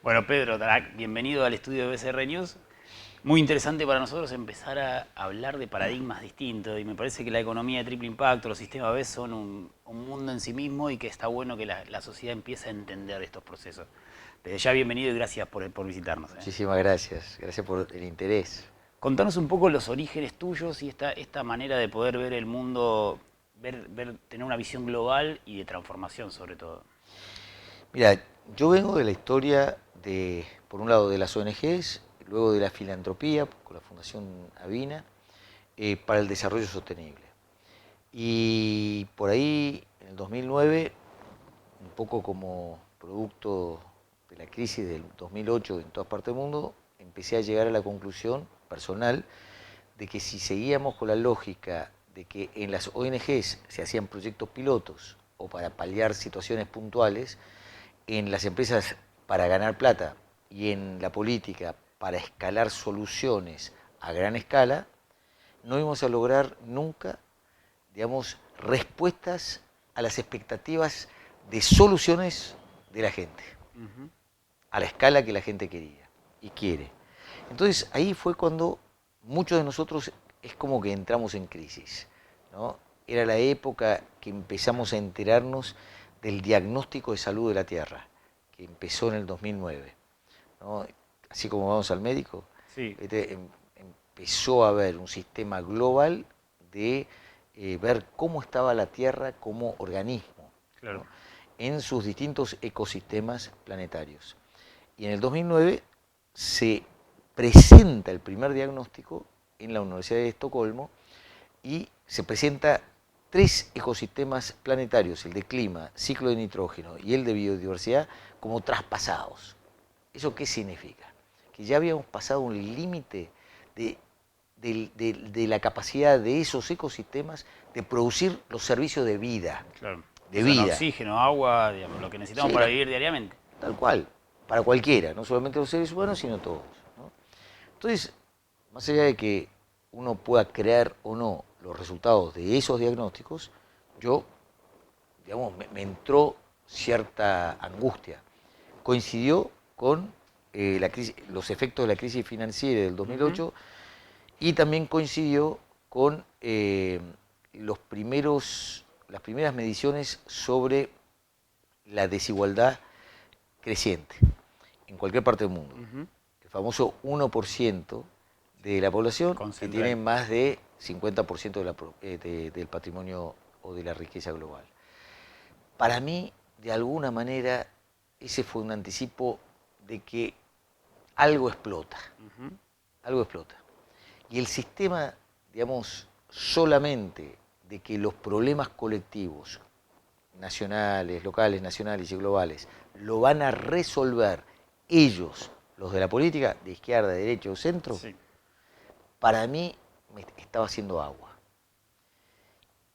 Bueno, Pedro Drac, bienvenido al estudio de BCR News. Muy interesante para nosotros empezar a hablar de paradigmas distintos y me parece que la economía de triple impacto, los sistemas B son un mundo en sí mismo y que está bueno que la sociedad empiece a entender estos procesos. Desde ya bienvenido y gracias por visitarnos. Muchísimas gracias, gracias por el interés. Contanos un poco los orígenes tuyos y esta manera de poder ver el mundo, tener una visión global y de transformación sobre todo. Mira, yo vengo de la historia de, por un lado, de las ONGs, luego de la filantropía, con la Fundación Avina, para el desarrollo sostenible. Y por ahí, en el 2009, un poco como producto de la crisis del 2008 en todas partes del mundo, empecé a llegar a la conclusión personal de que si seguíamos con la lógica de que en las ONGs se hacían proyectos pilotos o para paliar situaciones puntuales, en las empresas para ganar plata y en la política para escalar soluciones a gran escala, no íbamos a lograr nunca, digamos, respuestas a las expectativas de soluciones de la gente, Ujú. a la escala que la gente quería y quiere. Entonces ahí fue cuando muchos de nosotros es como que entramos en crisis, ¿no? Era la época que empezamos a enterarnos del diagnóstico de salud de la Tierra, que empezó en el 2009, ¿no? Así como vamos al médico, Sí, empezó a haber un sistema global de ver cómo estaba la Tierra como organismo, claro. ¿no? En sus distintos ecosistemas planetarios. Y en el 2009 se presenta el primer diagnóstico en la Universidad de Estocolmo y se presenta tres ecosistemas planetarios, el de clima, ciclo de nitrógeno y el de biodiversidad, como traspasados. ¿Eso qué significa? Que ya habíamos pasado un límite de, de la capacidad de esos ecosistemas de producir los servicios de vida, Claro. Que de son vida. oxígeno, agua, digamos, lo que necesitamos Sí, para vivir diariamente. tal cual, para cualquiera, no solamente los seres humanos, sino todos, ¿no? Entonces, más allá de que uno pueda creer o no los resultados de esos diagnósticos, yo, digamos, me entró cierta angustia. Coincidió con la crisis, los efectos de la crisis financiera del Ujú. 2008 y también coincidió con las primeras mediciones sobre la desigualdad creciente en cualquier parte del mundo. Ujú. El famoso 1% de la población que tiene Concentrar. más de 50% del patrimonio o de la riqueza global. Para mí, de alguna manera, ese fue un anticipo de que algo explota, Ujú. algo explota. Y el sistema, digamos, solamente de que los problemas colectivos, nacionales, locales, nacionales y globales, lo van a resolver ellos, los de la política, de izquierda, de derecha o centro, Sí. para mí me estaba haciendo agua.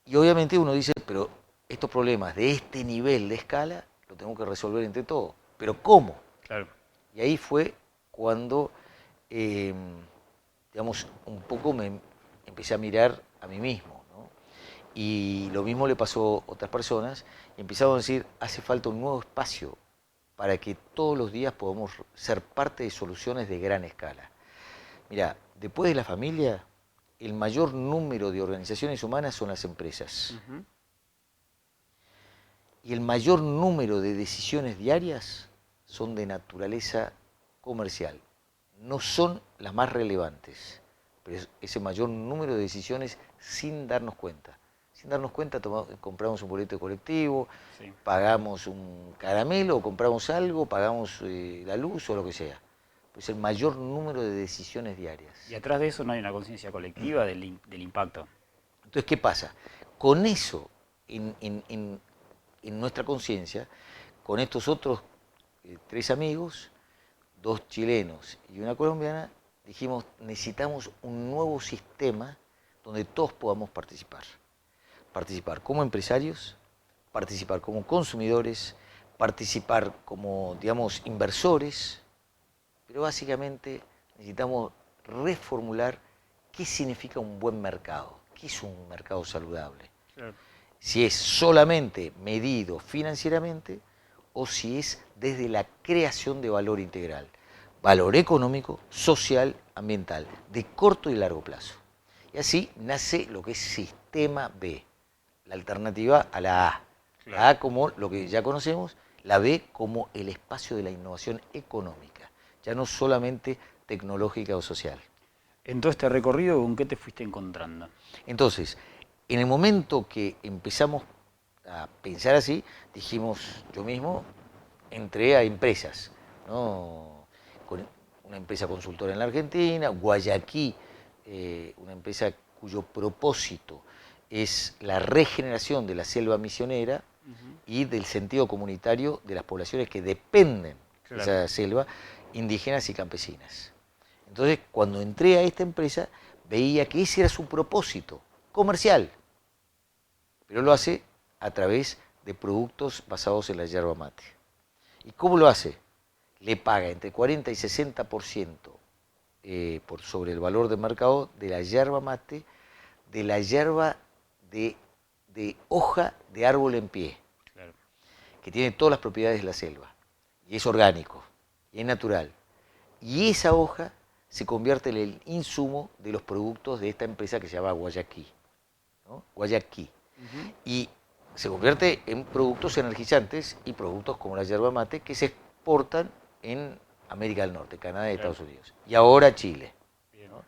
Y obviamente uno dice, pero estos problemas de este nivel de escala lo tenemos que resolver entre todos. ¿Pero cómo? Claro. Y ahí fue cuando, eh, digamos, un poco me empecé a mirar a mí mismo, ¿no? Y lo mismo le pasó a otras personas y empezaron a decir, hace falta un nuevo espacio para que todos los días podamos ser parte de soluciones de gran escala. Mira, después de la familia, el mayor número de organizaciones humanas son las empresas. Ujú. Y el mayor número de decisiones diarias son de naturaleza comercial. No son las más relevantes, pero es ese mayor número de decisiones sin darnos cuenta. Sin darnos cuenta compramos un boleto de colectivo, Sí. pagamos un caramelo o compramos algo, pagamos la luz o lo que sea. Pues el mayor número de decisiones Y diarias. atrás de eso no hay una conciencia colectiva del impacto. Entonces, ¿qué pasa? Con eso en nuestra conciencia, con estos otros tres amigos, dos chilenos y una colombiana, dijimos, necesitamos un nuevo sistema donde todos podamos participar. Participar como empresarios, participar como consumidores, participar como, digamos, inversores, pero básicamente necesitamos reformular qué significa un buen mercado, qué es un mercado saludable. Claro. Si es solamente medido financieramente o si es desde la creación de valor integral. Valor económico, social, ambiental, de corto y largo plazo. Y así nace lo que es sistema B, la alternativa a la A. La A como lo que ya conocemos, la B como el espacio de la innovación económica, ya no solamente tecnológica o social. En todo este recorrido, ¿con qué te fuiste encontrando? Entonces, en el momento que empezamos a pensar así, dijimos, yo mismo entré a empresas, ¿no? Con una empresa consultora en la Argentina, Guayaquí, una empresa cuyo propósito es la regeneración de la selva misionera y del sentido comunitario de las poblaciones que dependen de esa selva, indígenas y campesinas. Entonces, cuando entré a esta empresa, veía que ese era su propósito comercial, pero lo hace a través de productos basados en la yerba mate. ¿Y cómo lo hace? Le paga entre 40 y 60% por sobre el valor de mercado de la yerba mate, de la yerba de hoja de árbol en pie, claro, que tiene todas las propiedades de la selva, y es orgánico, y es natural. Y esa hoja se convierte en el insumo de los productos de esta empresa que se llama Guayaquí, ¿no? Guayaquí. Y se convierte en productos energizantes y productos como la yerba mate que se exportan en América del Norte, Canadá y Estados Unidos. Y ahora Chile, ¿no?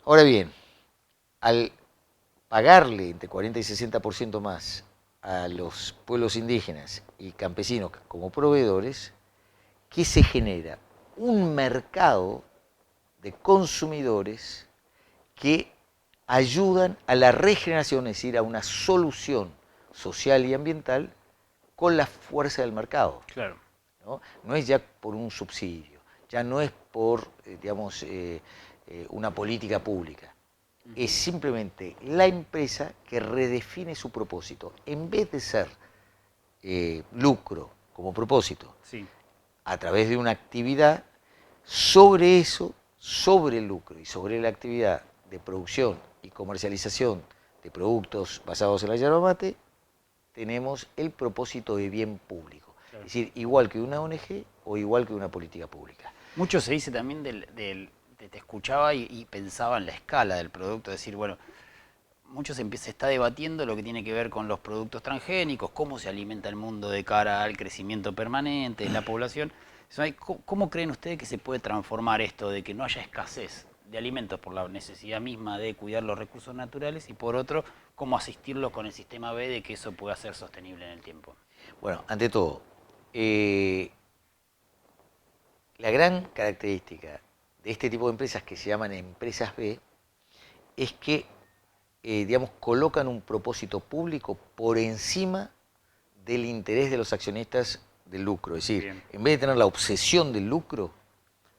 Ahora bien, al pagarle entre 40 y 60% más a los pueblos indígenas y campesinos como proveedores, ¿qué se genera? Un mercado de consumidores que ayudan a la regeneración, es decir, a una solución social y ambiental con la fuerza del mercado. Claro. ¿No? No es ya por un subsidio, ya no es por, digamos, una política pública. Es simplemente la empresa que redefine su propósito. En vez de ser lucro como propósito, sí, a través de una actividad, sobre eso, sobre el lucro y sobre la actividad de producción y comercialización de productos basados en la yerba mate, tenemos el propósito de bien público. Claro. Es decir, igual que una ONG o igual que una política pública. Mucho se dice también te escuchaba y pensaba en la escala del producto, es decir, bueno, mucho se está debatiendo lo que tiene que ver con los productos transgénicos, cómo se alimenta el mundo de cara al crecimiento permanente de la población. ¿Cómo creen ustedes que se puede transformar esto de que no haya escasez de alimentos por la necesidad misma de cuidar los recursos naturales y por otro, cómo asistirlos con el sistema B de que eso pueda ser sostenible en el tiempo? Bueno, ante todo, la gran característica de este tipo de empresas que se llaman empresas B es que, digamos, colocan un propósito público por encima del interés de los accionistas del lucro. Es decir, bien, en vez de tener la obsesión del lucro,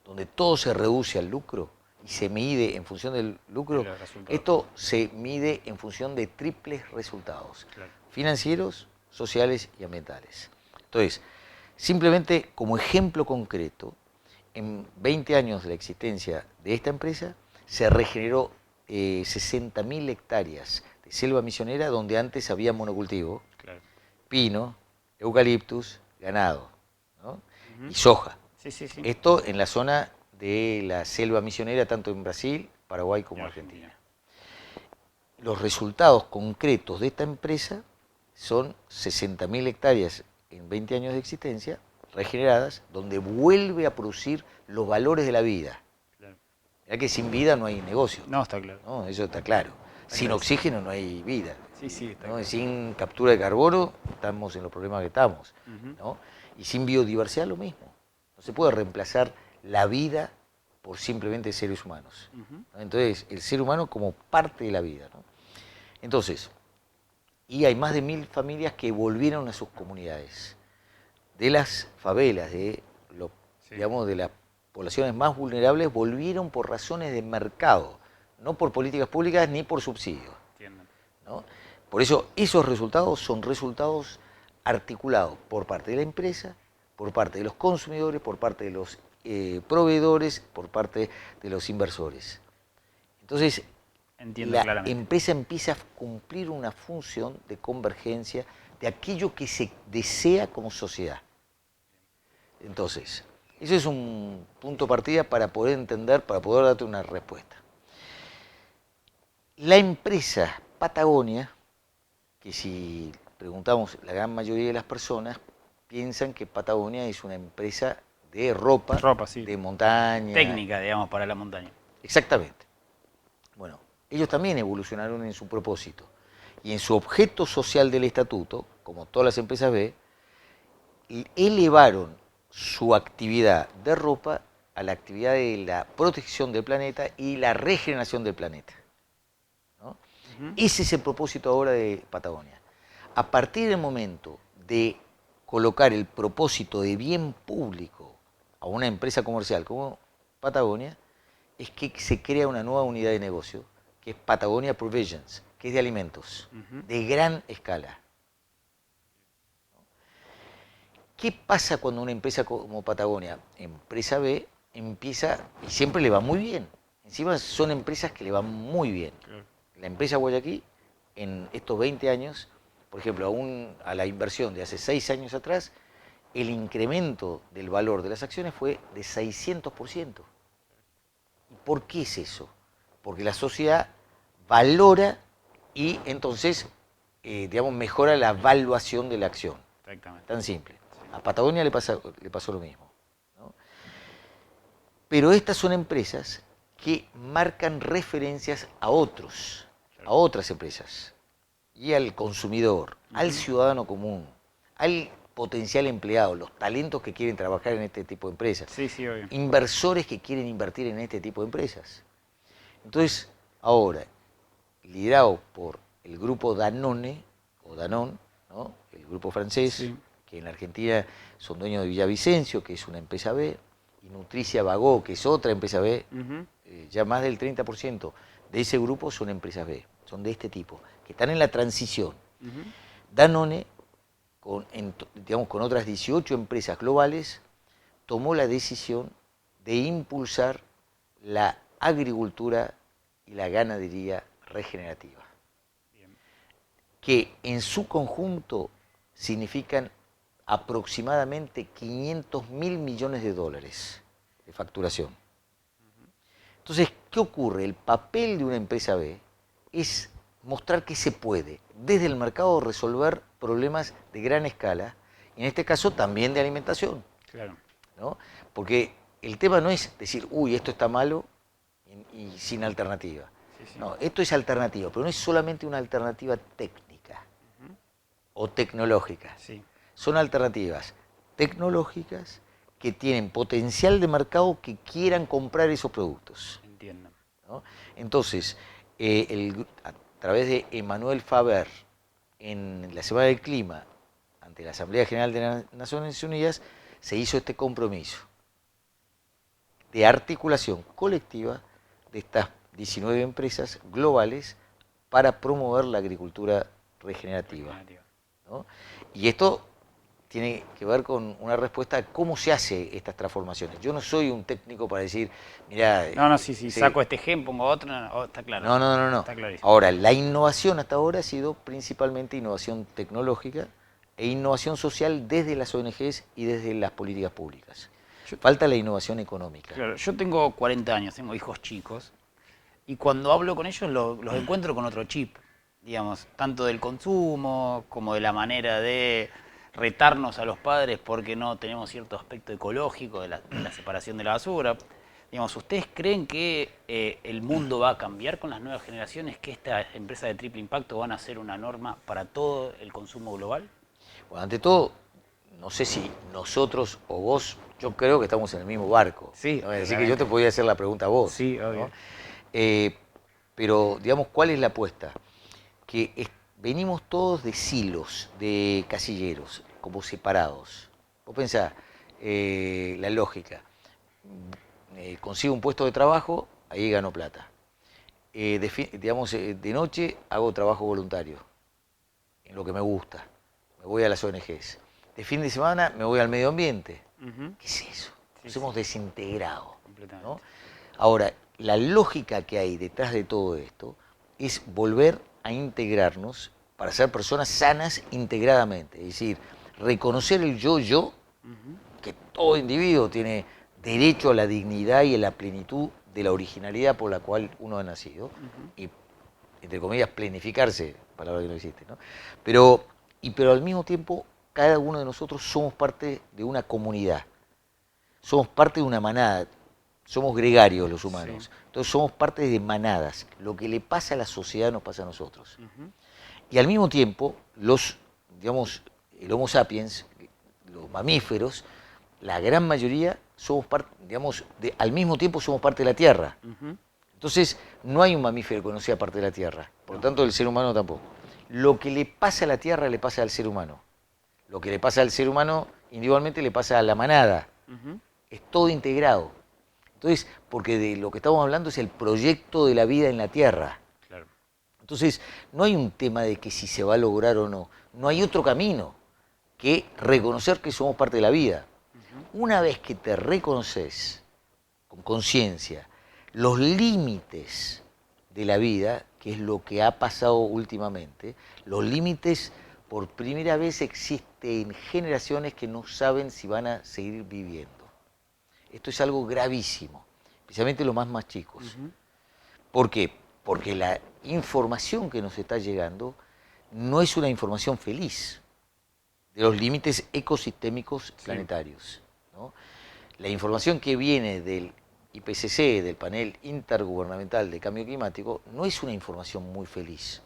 donde todo se reduce al lucro y se mide en función del lucro, esto se mide en función de triples resultados, claro, financieros, sociales y ambientales. Entonces, simplemente como ejemplo concreto, en 20 años de la existencia de esta empresa, se regeneró 60.000 hectáreas de selva misionera donde antes había monocultivo, claro, pino, eucaliptus, ganado, ¿no? Y soja. Sí, sí, sí. Esto en la zona de la selva misionera, tanto en Brasil, Paraguay como Argentina. Los resultados concretos de esta empresa son 60.000 hectáreas en 20 años de existencia, regeneradas, donde vuelve a producir los valores de la vida. Claro. Ya que sin vida no hay negocio. No, está claro. No, eso está claro. Sin oxígeno no hay vida. Sí, sí, está ¿no? claro. Sin captura de carbono estamos en los problemas que estamos. ¿No? Y sin biodiversidad lo mismo. No se puede reemplazar la vida por simplemente seres humanos. ¿No? Entonces, el ser humano como parte de la vida. ¿No? Entonces, y hay más de 1.000 familias que volvieron a sus comunidades. De las favelas, digamos, de las poblaciones más vulnerables, volvieron por razones de mercado, no por políticas públicas ni por subsidios. ¿No? Por eso esos resultados son resultados articulados por parte de la empresa, por parte de los consumidores, por parte de los proveedores, por parte de los inversores. Entonces, la empresa empieza a cumplir una función de convergencia de aquello que se desea como sociedad. Entonces, eso es un punto de partida para poder entender, para poder darte una respuesta. La empresa Patagonia, que si preguntamos, la gran mayoría de las personas piensan que Patagonia es una empresa de ropa sí. de montaña. Técnica, digamos, para la montaña. Exactamente. Bueno, ellos también evolucionaron en su propósito y en su objeto social del estatuto, como todas las empresas B, elevaron su actividad de ropa a la actividad de la protección del planeta y la regeneración del planeta, ¿no? Ese es el propósito ahora de Patagonia. A partir del momento de colocar el propósito de bien público a una empresa comercial como Patagonia, es que se crea una nueva unidad de negocio, que es Patagonia Provisions, que es de alimentos, de gran escala. ¿Qué pasa cuando una empresa como Patagonia, empresa B, empieza y siempre le va muy bien? Encima son empresas que le van muy bien. Claro. La empresa Guayaquil, en estos 20 años, por ejemplo, a la inversión de hace 6 años atrás, el incremento del valor de las acciones fue de 600%. ¿Por qué es eso? Porque la sociedad valora y entonces, digamos, mejora la valuación de la acción. Exactamente. Tan simple. A Patagonia le pasó lo mismo, ¿no? Pero estas son empresas que marcan referencias a otros, a otras empresas, y al consumidor, al ciudadano común, al potencial empleado, los talentos que quieren trabajar en este tipo de empresas, sí, obvio. Inversores que quieren invertir en este tipo de empresas. Entonces, ahora, liderado por el grupo Danone, o Danone, ¿no? El grupo francés, sí, que en la Argentina son dueños de Villavicencio, que es una empresa B, y Nutricia Bagó, que es otra empresa B, ya más del 30% de ese grupo son empresas B, son de este tipo, que están en la transición. Danone, con otras 18 empresas globales, tomó la decisión de impulsar la agricultura y la ganadería regenerativa, que en su conjunto significan aproximadamente 500.000 millones de dólares de facturación. Entonces, ¿qué ocurre? El papel de una empresa B es mostrar que se puede, desde el mercado, resolver problemas de gran escala, y en este caso también de alimentación. Claro. ¿No? Porque el tema no es decir, uy, esto está malo y sin alternativa. Sí. No, esto es alternativa, pero no es solamente una alternativa técnica o tecnológica. Sí. Son alternativas tecnológicas que tienen potencial de mercado que quieran comprar esos productos. Entiendo. ¿No? Entonces, a través de Emmanuel Faber, en la Semana del Clima, ante la Asamblea General de las Naciones Unidas, se hizo este compromiso de articulación colectiva de estas 19 empresas globales para promover la agricultura regenerativa, ¿no? Y esto tiene que ver con una respuesta a cómo se hace estas transformaciones. Yo no soy un técnico para decir, mira... Sí, saco este ejemplo, pongo otro, está claro. No. Está clarísimo. Ahora, la innovación hasta ahora ha sido principalmente innovación tecnológica e innovación social desde las ONGs y desde las políticas públicas. Falta la innovación económica. Claro, yo tengo 40 años, tengo hijos chicos, y cuando hablo con ellos los encuentro con otro chip, digamos, tanto del consumo como de la manera de retarnos a los padres porque no tenemos cierto aspecto ecológico de la separación de la basura. Digamos, ¿ustedes creen que el mundo va a cambiar con las nuevas generaciones, que estas empresas de triple impacto van a ser una norma para todo el consumo global? Bueno, ante todo, no sé si nosotros o vos, yo creo que estamos en el mismo barco. Sí. ¿No? Así que yo te podría hacer la pregunta a vos. Sí, obvio. ¿No? Pero, digamos, ¿cuál es la apuesta? Que venimos todos de silos, de casilleros, como separados. Vos pensás, la lógica. Consigo un puesto de trabajo, ahí gano plata. De noche hago trabajo voluntario, en lo que me gusta. Me voy a las ONGs. De fin de semana me voy al medio ambiente. ¿Qué es eso? Nos hemos desintegrado, ¿no? Ahora, la lógica que hay detrás de todo esto es volver a integrarnos para ser personas sanas integradamente. Es decir, reconocer el yo, que todo individuo tiene derecho a la dignidad y a la plenitud de la originalidad por la cual uno ha nacido, y, entre comillas, planificarse, palabra que no existe, ¿no? Pero al mismo tiempo, cada uno de nosotros somos parte de una comunidad, somos parte de una manada, somos gregarios los humanos, sí. Entonces somos parte de manadas. Lo que le pasa a la sociedad nos pasa a nosotros. Y al mismo tiempo, digamos, el Homo sapiens, los mamíferos, la gran mayoría somos parte, digamos, al mismo tiempo somos parte de la Tierra. Entonces, no hay un mamífero que no sea parte de la Tierra. Por lo tanto, el ser humano tampoco. Lo que le pasa a la Tierra le pasa al ser humano. Lo que le pasa al ser humano individualmente le pasa a la manada. Es todo integrado. Entonces, porque de lo que estamos hablando es el proyecto de la vida en la Tierra. Claro. Entonces, no hay un tema de que si se va a lograr o no. No hay otro camino que reconocer que somos parte de la vida. Una vez que te reconoces con conciencia los límites de la vida, que es lo que ha pasado últimamente, los límites por primera vez existen generaciones que no saben si van a seguir viviendo. Esto es algo gravísimo, especialmente los más chicos. ¿Por qué? Porque la información que nos está llegando no es una información feliz de los límites ecosistémicos planetarios, ¿no? La información que viene del IPCC, del Panel Intergubernamental de Cambio Climático, no es una información muy feliz.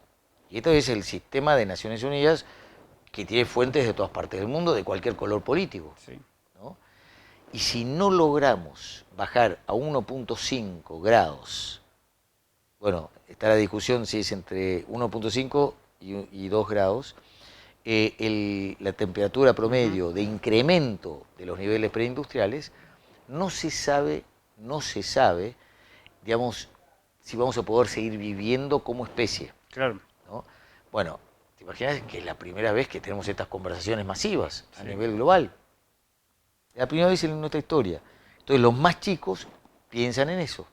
Y esto es el sistema de Naciones Unidas que tiene fuentes de todas partes del mundo, de cualquier color político. Sí. ¿No? Y si no logramos bajar a 1.5 grados, bueno, está la discusión si es entre 1.5 y 2 grados, la temperatura promedio de incremento de los niveles preindustriales, no se sabe, digamos, si vamos a poder seguir viviendo como especie. Claro. ¿No? Bueno, ¿te imaginas que es la primera vez que tenemos estas conversaciones masivas a nivel global? Es la primera vez en nuestra historia. Entonces los más chicos piensan en eso.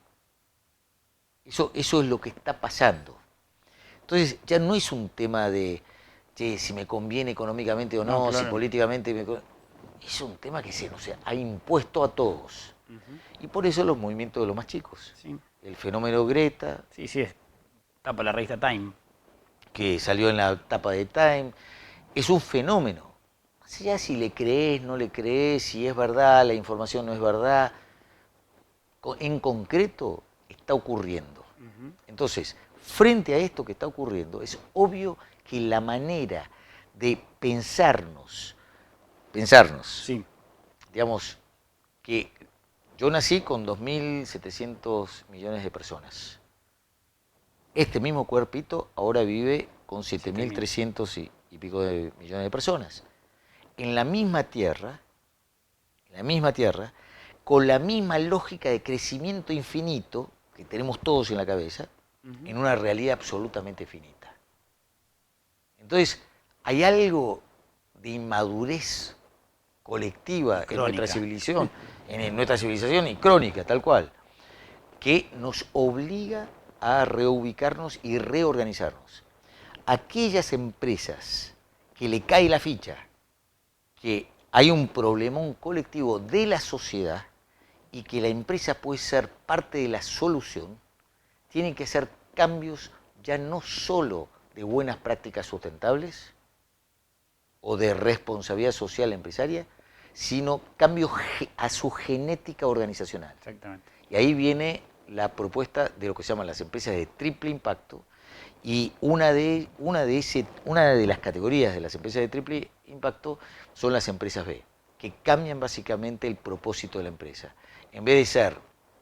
Eso es lo que está pasando. Entonces ya no es un tema de si me conviene económicamente o no, claro. Si políticamente es un tema que se nos ha impuesto a todos. Y por eso los movimientos de los más chicos. Sí. El fenómeno Greta. Sí, tapa la revista Time. Que salió en la tapa de Time. Es un fenómeno. Más allá si le crees, no le crees, si es verdad, la información no es verdad. En concreto, está ocurriendo. Entonces, frente a esto que está ocurriendo, es obvio que la manera de pensarnos, sí. Digamos, que yo nací con 2.700 millones de personas. Este mismo cuerpito ahora vive con 7.300 y pico de millones de personas. En la misma tierra, con la misma lógica de crecimiento infinito que tenemos todos en la cabeza, en una realidad absolutamente finita. Entonces, hay algo de inmadurez colectiva en nuestra civilización y crónica, tal cual, que nos obliga a reubicarnos y reorganizarnos. Aquellas empresas que le cae la ficha, que hay un problemón colectivo de la sociedad y que la empresa puede ser parte de la solución, tienen que hacer cambios ya no solo de buenas prácticas sustentables o de responsabilidad social empresaria, sino cambios a su genética organizacional. Exactamente. Y ahí viene la propuesta de lo que se llaman las empresas de triple impacto, y una de las categorías de las empresas de triple impacto son las empresas B, que cambian básicamente el propósito de la empresa. En vez de ser,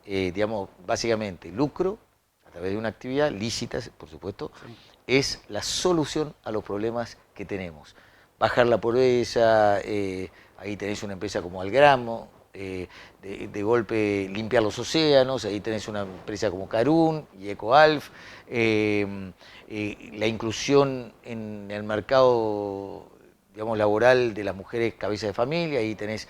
digamos, básicamente lucro, a través de una actividad lícita, por supuesto, sí. Es la solución a los problemas que tenemos. Bajar la pobreza, ahí tenés una empresa como Algramo, de golpe limpiar los océanos, ahí tenés una empresa como Carún y Ecoalf, la inclusión en el mercado, digamos, laboral de las mujeres cabeza de familia, ahí tenés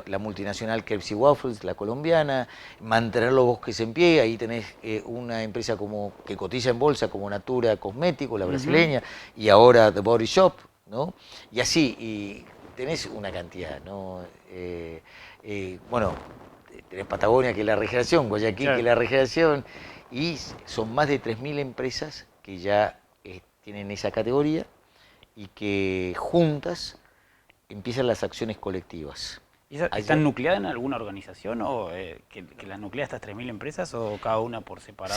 la multinacional Krebs y Waffles, la colombiana, mantener los bosques en pie, ahí tenés una empresa como que cotiza en bolsa como Natura Cosméticos, la brasileña, y ahora The Body Shop, ¿no? Y así, y tenés una cantidad, ¿no? Bueno, tenés Patagonia, que es la regeneración, Guayaquil, que es la regeneración, y son más de 3.000 empresas que ya tienen esa categoría y que juntas empiezan las acciones colectivas. ¿Están nucleadas en alguna organización o que las nuclea estas 3.000 empresas o cada una por separado?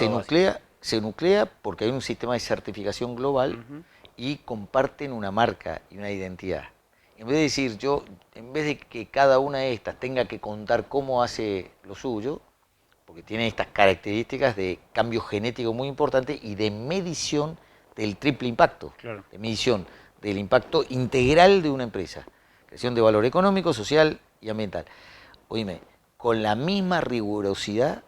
Se nuclea porque hay un sistema de certificación global y comparten una marca y una identidad. En vez de decir en vez de que cada una de estas tenga que contar cómo hace lo suyo, porque tiene estas características de cambio genético muy importante y de medición del triple impacto, de medición del impacto integral de una empresa, creación de valor económico, social y ambiental. Oíme, con la misma rigurosidad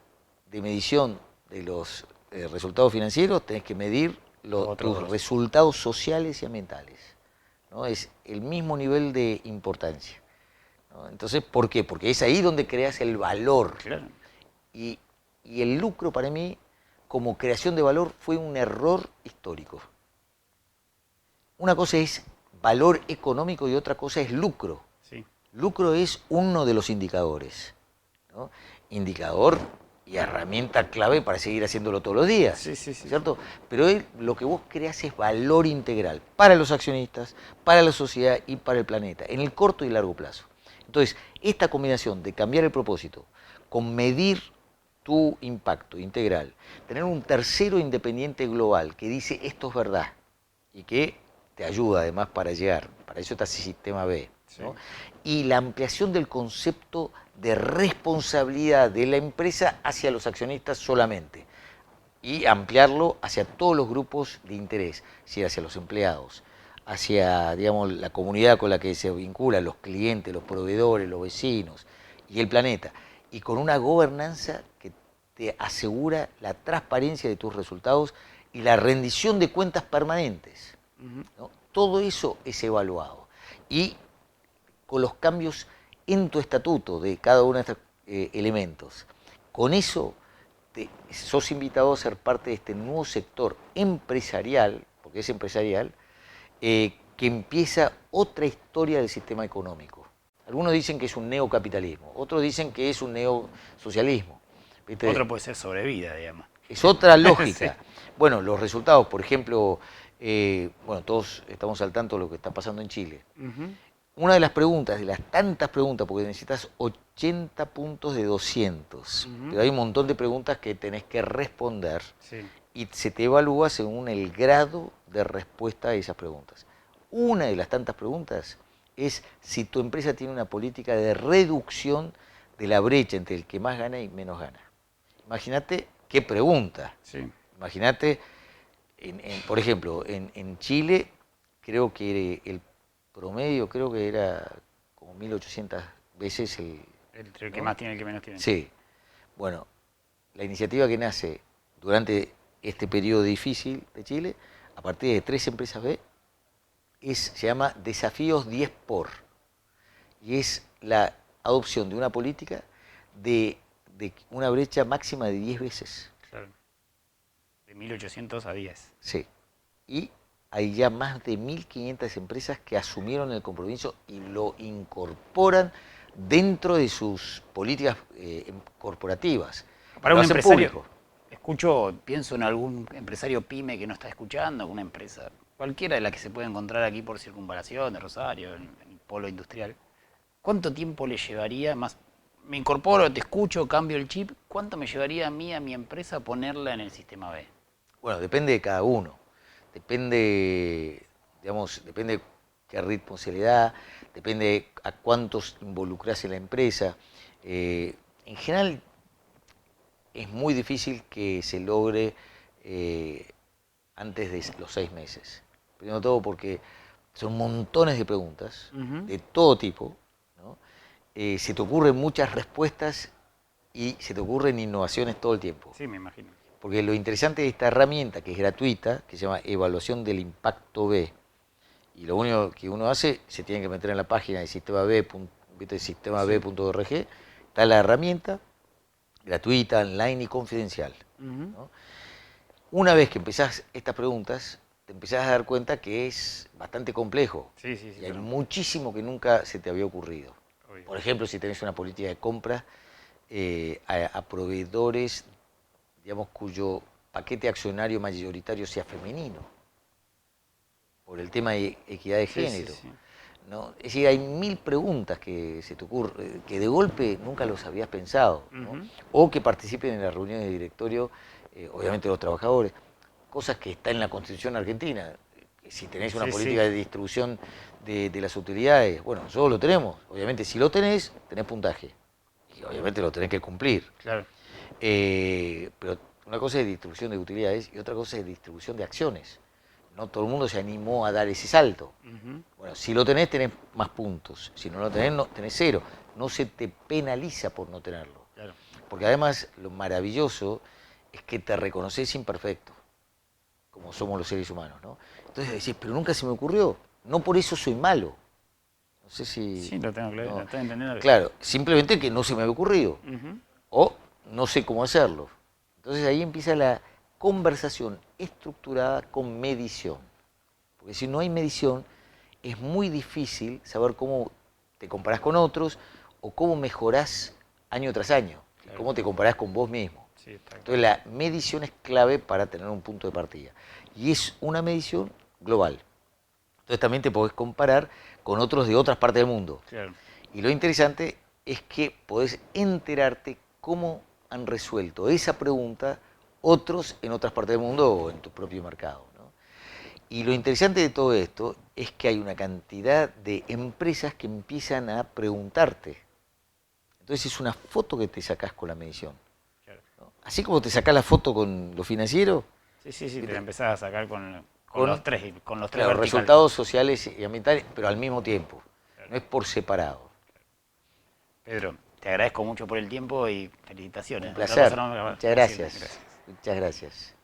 de medición de los resultados financieros, tenés que medir tus resultados sociales y ambientales, ¿no? Es el mismo nivel de importancia, ¿no? Entonces, ¿por qué? Porque es ahí donde creas el valor. Claro. Y el lucro para mí, como creación de valor, fue un error histórico. Una cosa es valor económico y otra cosa es lucro. Sí. Lucro es uno de los indicadores, ¿no? Indicador y herramienta clave para seguir haciéndolo todos los días, ¿cierto? Pero lo que vos creas es valor integral para los accionistas, para la sociedad y para el planeta, en el corto y largo plazo. Entonces, esta combinación de cambiar el propósito con medir tu impacto integral, tener un tercero independiente global que dice esto es verdad y que te ayuda además para llegar, para eso está el sistema B, ¿no? Y la ampliación del concepto de responsabilidad de la empresa hacia los accionistas solamente y ampliarlo hacia todos los grupos de interés, si hacia los empleados, hacia, digamos, la comunidad con la que se vincula, los clientes, los proveedores, los vecinos y el planeta, y con una gobernanza que te asegura la transparencia de tus resultados y la rendición de cuentas permanentes, ¿no? Todo eso es evaluado y con los cambios en tu estatuto de cada uno de estos elementos. Con eso sos invitado a ser parte de este nuevo sector empresarial, porque es empresarial, que empieza otra historia del sistema económico. Algunos dicen que es un neocapitalismo, otros dicen que es un neosocialismo. ¿Viste? Otro puede ser sobrevida, digamos. Es otra lógica. Sí. Bueno, los resultados, por ejemplo, bueno, todos estamos al tanto de lo que está pasando en Chile. Una de las preguntas, de las tantas preguntas, porque necesitas 80 puntos de 200, pero hay un montón de preguntas que tenés que responder y se te evalúa según el grado de respuesta a esas preguntas. Una de las tantas preguntas es si tu empresa tiene una política de reducción de la brecha entre el que más gana y menos gana. Imagínate qué pregunta. Imagínate, por ejemplo, en Chile creo que el promedio creo que era como 1.800 veces entre el que más tiene y el que menos tiene. Sí. Bueno, la iniciativa que nace durante este periodo difícil de Chile, a partir de 3 empresas B, se llama Desafíos 10 por. Y es la adopción de una política de una brecha máxima de 10 veces. Claro. De 1.800 a 10. Sí. Y hay ya más de 1.500 empresas que asumieron el compromiso y lo incorporan dentro de sus políticas corporativas. Para un empresario, pienso en algún empresario pyme que no está escuchando, una empresa, cualquiera de las que se puede encontrar aquí por Circunvalación, de Rosario, en el polo industrial. ¿Cuánto tiempo le llevaría más? Me incorporo, te escucho, cambio el chip. ¿Cuánto me llevaría a mí, a mi empresa, ponerla en el sistema B? Bueno, depende de cada uno. Depende, digamos, depende qué ritmo se le da, depende a cuántos involucrás en la empresa. En general, es muy difícil que se logre antes de los 6 meses. Primero de todo porque son montones de preguntas de todo tipo, ¿no? Se te ocurren muchas respuestas y se te ocurren innovaciones todo el tiempo. Sí, me imagino. Porque lo interesante de esta herramienta, que es gratuita, que se llama Evaluación del Impacto B, y lo único que uno hace, se tiene que meter en la página de sistemab.com ¿viste? SistemaB.org, está la herramienta gratuita, online y confidencial, ¿no? Una vez que empezás estas preguntas, te empezás a dar cuenta que es bastante complejo. Sí, sí, sí. Y hay Claro. muchísimo que nunca se te había ocurrido. Obvio. Por ejemplo, si tenés una política de compra a proveedores, digamos, cuyo paquete accionario mayoritario sea femenino, por el tema de equidad de Sí, sí, género. sí. ¿No? Es decir, hay mil preguntas que se te ocurren, que de golpe nunca los habías pensado, ¿no? Ujú. O que participen en las reuniones de directorio, obviamente los trabajadores, cosas que están en la Constitución argentina. Si tenés una Sí, política sí. de distribución de las utilidades, bueno, nosotros lo tenemos. Obviamente, si lo tenés, tenés puntaje. Y obviamente lo tenés que cumplir. Claro. Pero una cosa es distribución de utilidades y otra cosa es distribución de acciones. No todo el mundo se animó a dar ese salto. Ujú. Bueno, si lo tenés, tenés más puntos. Si no lo tenés, no, tenés cero. No se te penaliza por no tenerlo. Claro. Porque además lo maravilloso es que te reconoces imperfecto, como somos los seres humanos, ¿no? Entonces decís, pero nunca se me ocurrió. No por eso soy malo. No sé si... Sí, lo tengo claro, no. lo estoy entendiendo. Claro, simplemente que no se me había ocurrido. Ujú. O no sé cómo hacerlo. Entonces ahí empieza la conversación estructurada con medición. Porque si no hay medición, es muy difícil saber cómo te comparás con otros o cómo mejorás año tras año, y Claro. cómo te comparás con vos mismo. Sí, está claro. Entonces la medición es clave para tener un punto de partida. Y es una medición global. Entonces también te podés comparar con otros de otras partes del mundo. Claro. Y lo interesante es que podés enterarte cómo han resuelto esa pregunta otros en otras partes del mundo o en tu propio mercado, ¿no? Y lo interesante de todo esto es que hay una cantidad de empresas que empiezan a preguntarte. Entonces es una foto que te sacás con la medición, Claro. ¿no? Así como te sacás la foto con lo financiero, Sí, sí, sí, te ¿viste? la empezás a sacar con Con los tres claro, verticales. resultados sociales y ambientales, pero al mismo tiempo. Claro. No es por separado. Pedro, te agradezco mucho por el tiempo y felicitaciones. Un Otra placer. cosa no me va a Muchas decirle. gracias. Gracias. Muchas gracias.